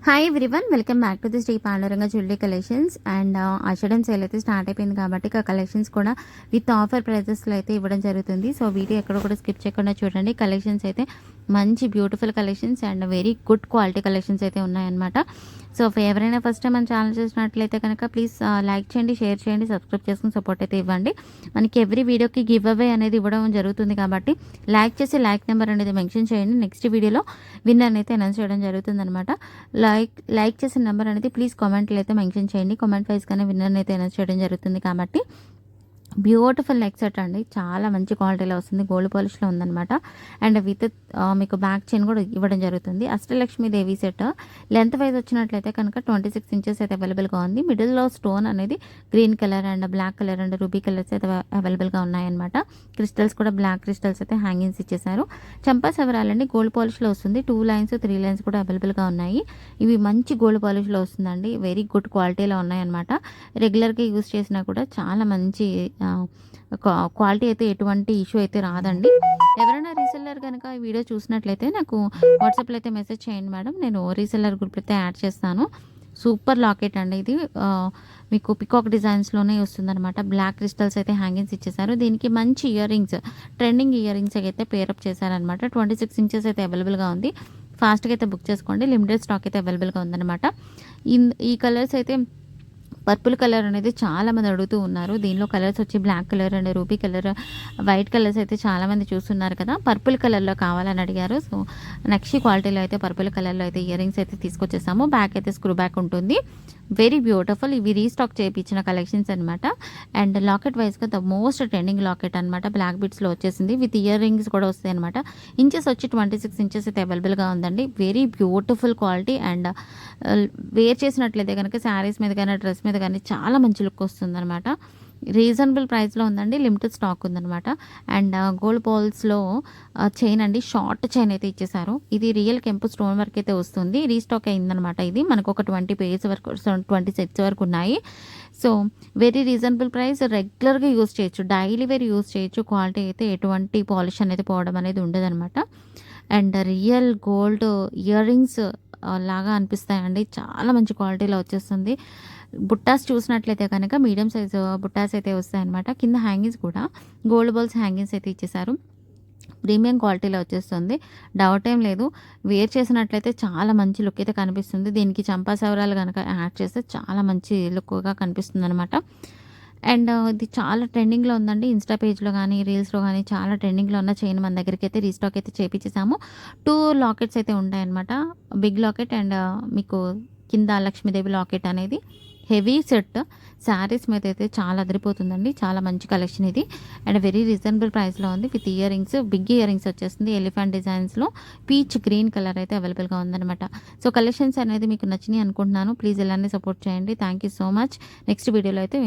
Hi everyone, welcome back to the Shri Panduranga jewellery collections. And Ashadham sale అయితే start అయిపోయింది కాబట్టి ఇక కలెక్షన్స్ కూడా విత్ ఆఫర్ ప్రైజెస్లో అయితే ఇవ్వడం జరుగుతుంది. సో వీడియో ఎక్కడ కూడా స్కిప్ చేయకుండా చూడండి. కలెక్షన్స్ అయితే మంచి beautiful collections and very good quality collections అయితే ఉన్నాయన్నమాట. సో ఎవరైనా ఫస్ట్ టైం మన ఛానల్ చూసినట్లయితే కనుక ప్లీజ్ లైక్ చేయండి, షేర్ చేయండి, సబ్స్క్రైబ్ చేసుకుని సపోర్ట్ అయితే ఇవ్వండి. మనకి ఎవ్రీ వీడియోకి గివ్ అవే అనేది ఇవ్వడం జరుగుతుంది కాబట్టి లైక్ చేసి లైక్ నెంబర్ అనేది మెన్షన్ చేయండి. నెక్స్ట్ వీడియోలో విన్నర్ అయితే అనౌన్స్ చేయడం జరుగుతుంది అనమాట. లైక్ చేసిన నెంబర్ అనేది ప్లీజ్ కామెంట్లో అయితే మెన్షన్ చేయండి. కామెంట్ వైజ్గానే విన్నర్ అయితే అనౌన్స్ చేయడం జరుగుతుంది కాబట్టి బ్యూటిఫుల్ నెక్ సెట్ అండి, చాలా మంచి క్వాలిటీలో వస్తుంది. గోల్డ్ పాలిష్లో ఉందన్నమాట. అండ్ విత్ మీకు బ్యాక్ చైన్ కూడా ఇవ్వడం జరుగుతుంది. అష్టలక్ష్మి దేవి సెట్ లెంత్ వైజ్ వచ్చినట్లయితే కనుక 26 ఇంచెస్ అయితే అవైలబుల్గా ఉంది. మిడిల్లో స్టోన్ అనేది green colour and black colour and ruby colours అయితే అవైలబుల్గా ఉన్నాయన్నమాట. క్రిస్టల్స్ కూడా బ్లాక్ క్రిస్టల్స్ అయితే హ్యాంగింగ్స్ ఇచ్చేసారు. చంపా సవరాలండి, గోల్డ్ పాలిష్లో వస్తుంది. 2 లైన్స్ 3 లైన్స్ కూడా అవైలబుల్గా ఉన్నాయి. ఇవి మంచి గోల్డ్ పాలిష్లో వస్తుందండి, వెరీ గుడ్ క్వాలిటీలో ఉన్నాయన్నమాట. రెగ్యులర్గా యూజ్ చేసినా కూడా చాలా మంచి క్వాలిటీ అయితే ఎటువంటి ఇష్యూ అయితే రాదండి. ఎవరైనా రీసెల్లర్ కనుక ఈ వీడియో చూసినట్లయితే నాకు వాట్సాప్లో అయితే మెసేజ్ చేయండి మేడం, నేను రీసెల్లర్ గ్రూప్ అయితే యాడ్ చేస్తాను. సూపర్ లాకెట్ అండి ఇది, మీకు పికాక్ డిజైన్స్లోనే వస్తుందన్నమాట. బ్లాక్ క్రిస్టల్స్ అయితే హ్యాంగింగ్స్ ఇచ్చేసారు. దీనికి మంచి ear rings, trending ear rings అయితే పేరప్ చేశారనమాట. 26 ఇంచెస్ అయితే అవైలబుల్గా ఉంది. ఫాస్ట్గా అయితే బుక్ చేసుకోండి, లిమిటెడ్ స్టాక్ అయితే అవైలబుల్గా ఉందన్నమాట. ఈ కలర్స్ అయితే పర్పుల్ కలర్ అనేది చాలామంది అడుగుతూ ఉన్నారు. దీనిలో కలర్స్ వచ్చి black colour and ruby colour, white colours అయితే చాలామంది చూస్తున్నారు కదా, పర్పుల్ కలర్లో కావాలని అడిగారు. సో నక్షి క్వాలిటీలో అయితే పర్పుల్ కలర్లో అయితే ఇయర్ రింగ్స్ అయితే తీసుకొచ్చేసాము. బ్యాక్ అయితే స్క్రూ బ్యాక్ ఉంటుంది, వెరీ బ్యూటిఫుల్. ఇవి రీస్టాక్ చేయించిన కలెక్షన్స్ అనమాట. అండ్ లాకెట్ వైజ్గా ద మోస్ట్ ట్రెండింగ్ లాకెట్ అనమాట. బ్లాక్ బిట్స్లో వచ్చేసింది, విత్ ఇయర్ రింగ్స్ కూడా వస్తాయి అనమాట. ఇంచెస్ వచ్చి 26 ఇంచెస్ అయితే అవైలబుల్గా ఉందండి. Very beautiful quality. And wear చేసినట్లయితే కనుక శారీస్ మీద కానీ డ్రెస్ మీద కానీ చాలా మంచి లుక్ వస్తుంది అనమాట. రీజనబుల్ ప్రైస్లో ఉందండి, లిమిటెడ్ స్టాక్ ఉందన్నమాట. అండ్ గోల్డ్ బాల్స్లో చైన్ అండి, షార్ట్ చైన్ అయితే ఇచ్చేసారు. ఇది రియల్ కెంపు స్టోన్ వర్క్ అయితే వస్తుంది. రీస్టాక్ అయిందనమాట. ఇది మనకు ఒక 20 పేజెస్ వరకు 20 సెట్స్ వరకు ఉన్నాయి. సో వెరీ రీజనబుల్ ప్రైస్, రెగ్యులర్గా యూజ్ చేయొచ్చు, డైలీ వేర్ యూజ్ చేయొచ్చు. క్వాలిటీ అయితే ఎటువంటి పాలిష్ అనేది పోవడం అనేది ఉండదన్నమాట. And real gold ear rings లాగా అనిపిస్తాయండి, చాలా మంచి క్వాలిటీలో వచ్చేస్తుంది. బుట్టాస్ చూసినట్లయితే కనుక మీడియం సైజు బుట్టాస్ అయితే వస్తాయన్నమాట. కింద హ్యాంగింగ్స్ కూడా గోల్డ్ బాల్స్ హ్యాంగింగ్స్ అయితే ఇచ్చేసారు. ప్రీమియం క్వాలిటీలో వచ్చేస్తుంది, డౌట్ ఏం లేదు. వేర్ చేసినట్లయితే చాలా మంచి లుక్ అయితే కనిపిస్తుంది. దీనికి చంపా సవరాలు కనుక యాడ్ చేస్తే చాలా మంచి లుక్గా కనిపిస్తుంది అనమాట. అండ్ ఇది చాలా ట్రెండింగ్లో ఉందండి. ఇన్స్టా పేజ్లో కానీ రీల్స్లో కానీ చాలా ట్రెండింగ్లో ఉన్న చైన్ మన దగ్గరికి అయితే రీస్టాక్ అయితే చేపించేసాము. 2 లాకెట్స్ అయితే ఉంటాయన్నమాట. బిగ్ లాకెట్ అండ్ మీకు కింద లక్ష్మీదేవి లాకెట్ అనేది హెవీ సెట్. శారీస్ మీద అయితే చాలా అదిరిపోతుందండి, చాలా మంచి కలెక్షన్ ఇది. అండ్ వెరీ రీజనబుల్ ప్రైస్లో ఉంది, with earrings, big earrings వచ్చేస్తుంది. ఎలిఫెంట్ డిజైన్స్లో పీచ్ గ్రీన్ కలర్ అయితే అవైలబుల్గా ఉందన్నమాట. సో కలెక్షన్స్ అనేది మీకు నచ్చినాయి అనుకుంటున్నాను. ప్లీజ్ ఇలానే సపోర్ట్ చేయండి. Thank you so much. Next వీడియోలో అయితే